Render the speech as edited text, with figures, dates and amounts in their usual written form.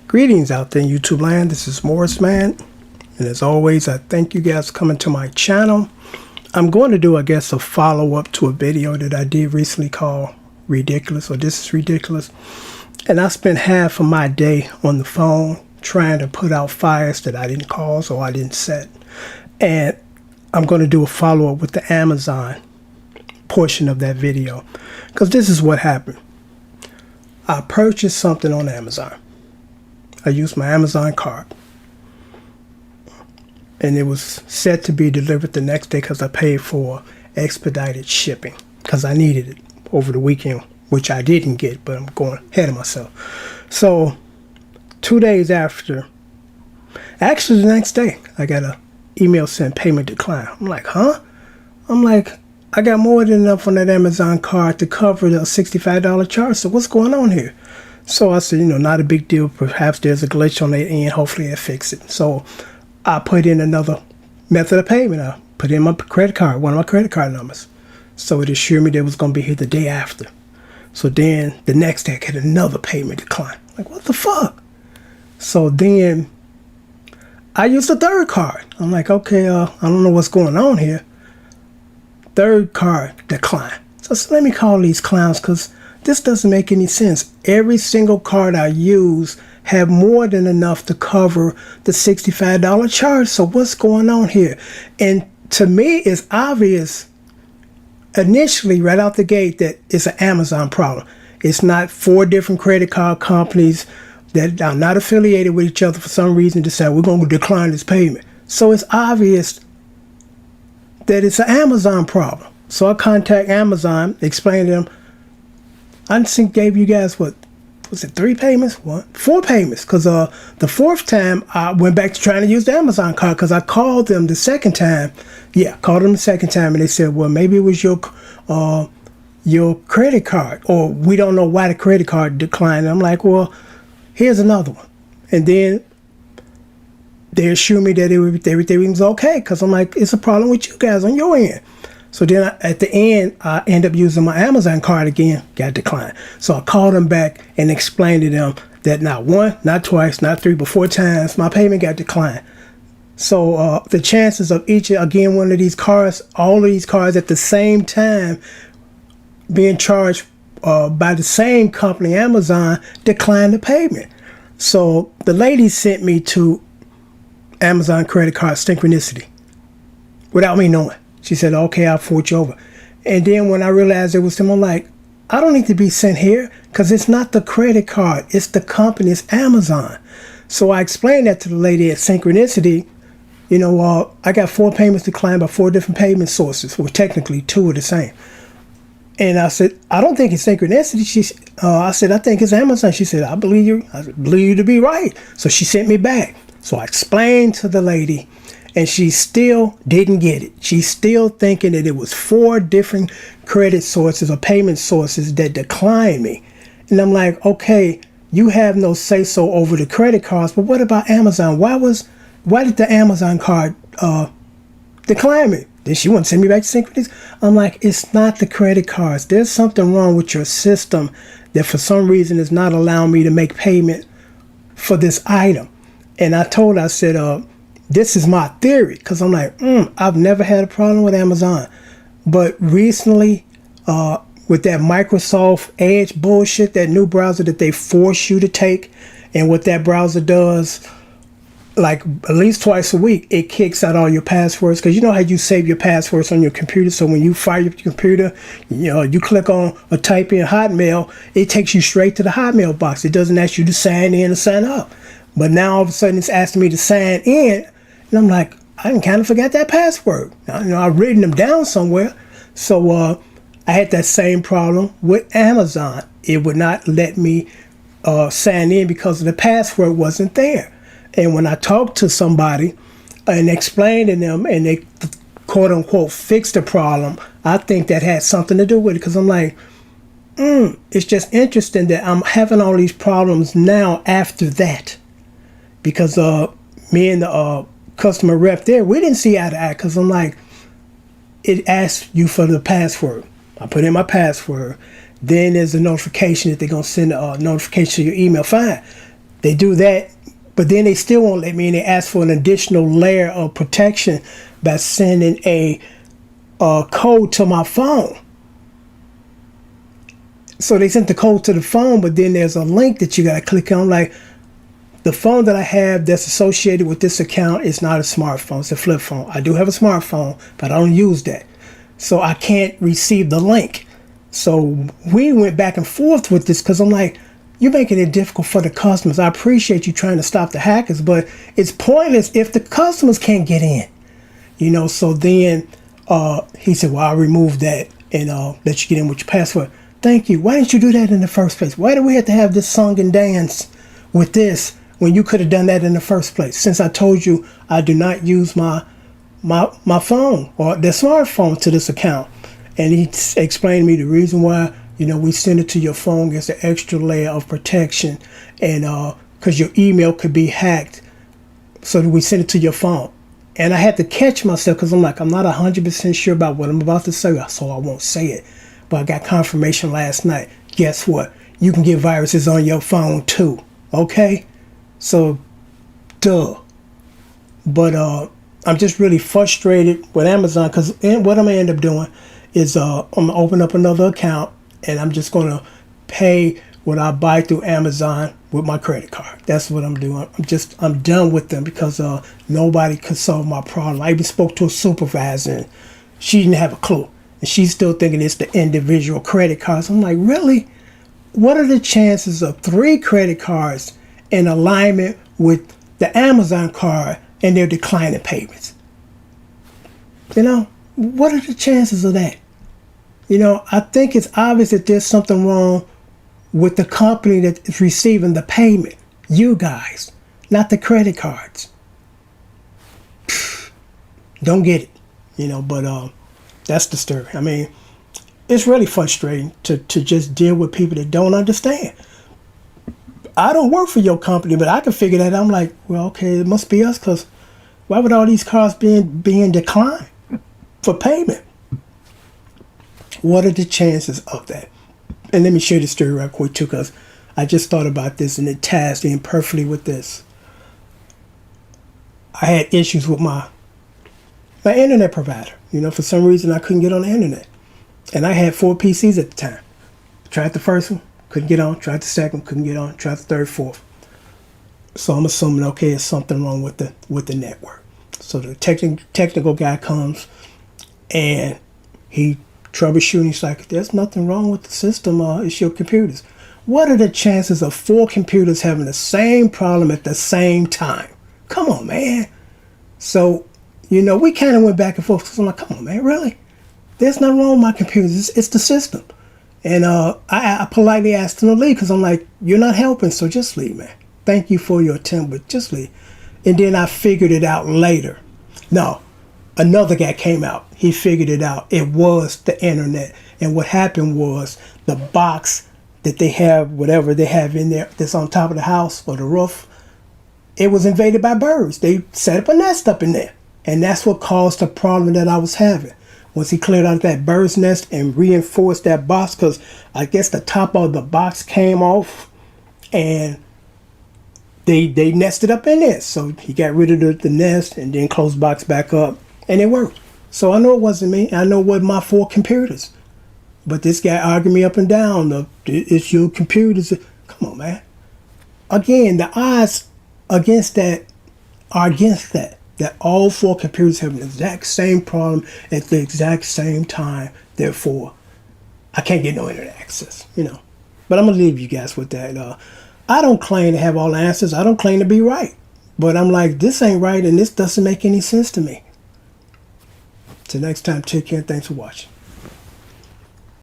Greetings out there in YouTube land. This is Morris Man, and as always, I thank you guys for coming to my channel. I'm going to do, I guess, a follow-up to a video that I did recently called Ridiculous, or This is Ridiculous. And I spent half of my day on the phone trying to put out fires that I didn't cause or I didn't set. And I'm going to do a follow-up with the Amazon portion of that video, because this is what happened. I purchased something on Amazon. I used my Amazon card, and it was set to be delivered the next day because I paid for expedited shipping because I needed it over the weekend, which I didn't get, but I'm going ahead of myself. So 2 days after, actually the next day, I got an email saying payment decline. I'm like, huh? I'm like, I got more than enough on that Amazon card to cover the $65 charge. So what's going on here? So I said, not a big deal. Perhaps there's a glitch on their end. Hopefully it fix it. So I put in another method of payment. I put in my credit card, one of my credit card numbers. So it assured me that it was going to be here the day after. So then the next day I get another payment decline. Like, what the fuck? So then I used a third card. I'm like, okay, I don't know what's going on here. Third card decline. So let me call these clowns, because this doesn't make any sense. Every single card I use have more than enough to cover the $65 charge. So what's going on here? And to me, it's obvious initially right out the gate that it's an Amazon problem. It's not 4 different credit card companies that are not affiliated with each other for some reason to say we're going to decline this payment. So it's obvious that it's an Amazon problem. So I contact Amazon, explain to them, I think gave you guys, what was it, 3 payments? 4 payments, because the 4th time I went back to trying to use the Amazon card, because I called them the second time. Yeah, called them the second time, and they said, well, maybe it was your credit card, or we don't know why the credit card declined. And I'm like, well, here's another one. And then they assured me that everything was okay, because I'm like, it's a problem with you guys on your end. So then at the end, I end up using my Amazon card again, got declined. So I called them back and explained to them that not 1, not twice, not 3, but 4 times my payment got declined. So the chances of each, again, one of these cards, all of these cards at the same time being charged by the same company, Amazon, declined the payment. So the lady sent me to Amazon credit card Synchronicity without me knowing. She said, okay, I'll forward you over. And then when I realized it was them, I'm like, I don't need to be sent here, because it's not the credit card. It's the company. It's Amazon. So I explained that to the lady at Synchronicity. I got 4 payments declined by 4 different payment sources. Well, technically 2 are the same. And I said, I don't think it's Synchronicity. I said, I think it's Amazon. She said, I believe you to be right. So she sent me back. So I explained to the lady, and she still didn't get it. She's still thinking that it was 4 different credit sources or payment sources that declined me. And I'm like, okay, you have no say-so over the credit cards, but what about Amazon? Why did the Amazon card decline me? Then she wouldn't send me back to Synchronicity. I'm like, it's not the credit cards. There's something wrong with your system that for some reason is not allowing me to make payment for this item. And I told her, I said, this is my theory, because I'm like, I've never had a problem with Amazon. But recently, with that Microsoft Edge bullshit, that new browser that they force you to take, and what that browser does, like at least twice a week, it kicks out all your passwords. Because you know how you save your passwords on your computer, so when you fire your computer, you click on or type in Hotmail, it takes you straight to the Hotmail box. It doesn't ask you to sign in or sign up. But now all of a sudden it's asking me to sign in, and I'm like, I kind of forgot that password. I've written them down somewhere. So I had that same problem with Amazon. It would not let me sign in because the password wasn't there. And when I talked to somebody and explained to them, and they quote unquote fixed the problem, I think that had something to do with it, because I'm like, it's just interesting that I'm having all these problems now after that. Because me and the customer rep there, we didn't see eye to eye, because I'm like, it asks you for the password. I put in my password. Then there's a notification that they're going to send a notification to your email. Fine. They do that, but then they still won't let me in. They ask for an additional layer of protection by sending a code to my phone. So they sent the code to the phone, but then there's a link that you got to click on. Like, the phone that I have that's associated with this account is not a smartphone. It's a flip phone. I do have a smartphone, but I don't use that. So I can't receive the link. So we went back and forth with this because I'm like, you're making it difficult for the customers. I appreciate you trying to stop the hackers, but it's pointless if the customers can't get in. You know, so then he said, well, I'll remove that and let you get in with your password. Thank you. Why didn't you do that in the first place? Why do we have to have this song and dance with this when you could have done that in the first place? Since I told you I do not use my phone or the smartphone to this account. And he explained to me the reason why, you know, we send it to your phone as an extra layer of protection, and because your email could be hacked, so that we send it to your phone. And I had to catch myself because I'm like, I'm not 100% sure about what I'm about to say, so I won't say it. But I got confirmation last night. Guess what? You can get viruses on your phone too. Okay? So, duh. But I'm just really frustrated with Amazon because what I'm going to end up doing is I'm going to open up another account and I'm just going to pay what I buy through Amazon with my credit card. That's what I'm doing. I'm done with them because nobody could solve my problem. I even spoke to a supervisor and she didn't have a clue. And she's still thinking it's the individual credit cards. I'm like, really? What are the chances of 3 credit cards in alignment with the Amazon card and they're declining payments? You know, what are the chances of that? You know, I think it's obvious that there's something wrong with the company that is receiving the payment. You guys, not the credit cards. Don't get it, you know, but that's disturbing. I mean, it's really frustrating to just deal with people that don't understand. I don't work for your company, but I can figure that out. I'm like, well, okay, it must be us, because why would all these cards being declined for payment? What are the chances of that? And let me share this story right quick too, because I just thought about this and it ties in perfectly with this. I had issues with my internet provider. You know, for some reason I couldn't get on the internet. And I had 4 PCs at the time. Tried the first one, couldn't get on. Tried the second, couldn't get on. Tried the third, fourth. So I'm assuming, okay, there's something wrong with the network. So the technical guy comes and he troubleshooting. He's like, there's nothing wrong with the system. It's your computers. What are the chances of 4 computers having the same problem at the same time? Come on, man. So, you know, we kind of went back and forth. So I'm like, come on, man, really? There's nothing wrong with my computers. It's the system. And I politely asked him to leave because I'm like, you're not helping, so just leave, man. Thank you for your attempt, but just leave. And then I figured it out later. No, another guy came out. He figured it out. It was the internet. And what happened was the box that they have, whatever they have in there that's on top of the house or the roof, it was invaded by birds. They set up a nest up in there. And that's what caused the problem that I was having. Once he cleared out that bird's nest and reinforced that box, because I guess the top of the box came off and they nested up in there. So he got rid of the nest and then closed the box back up and it worked. So I know it wasn't me. I know it wasn't my 4 computers. But this guy argued me up and down. It's your computers. Come on, man. Again, the odds against that are against that. That all 4 computers have the exact same problem at the exact same time. Therefore, I can't get no internet access, you know. But I'm going to leave you guys with that. I don't claim to have all the answers. I don't claim to be right. But I'm like, this ain't right and this doesn't make any sense to me. Till next time, take care and thanks for watching.